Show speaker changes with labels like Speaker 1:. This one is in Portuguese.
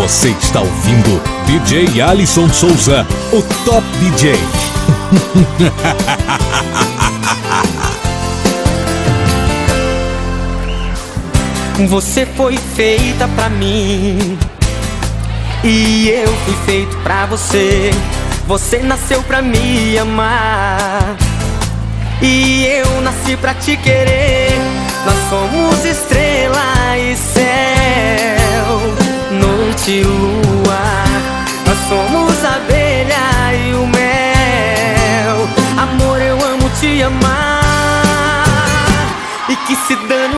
Speaker 1: Você está ouvindo DJ Alisson Souza, o Top DJ.
Speaker 2: Você foi feita pra mim e eu fui feito pra você. Você nasceu pra me amar e eu nasci pra te querer. Nós somos estrela e céu, noite e lua. Nós somos a abelha e o mel. Amor, eu amo te amar e que se dane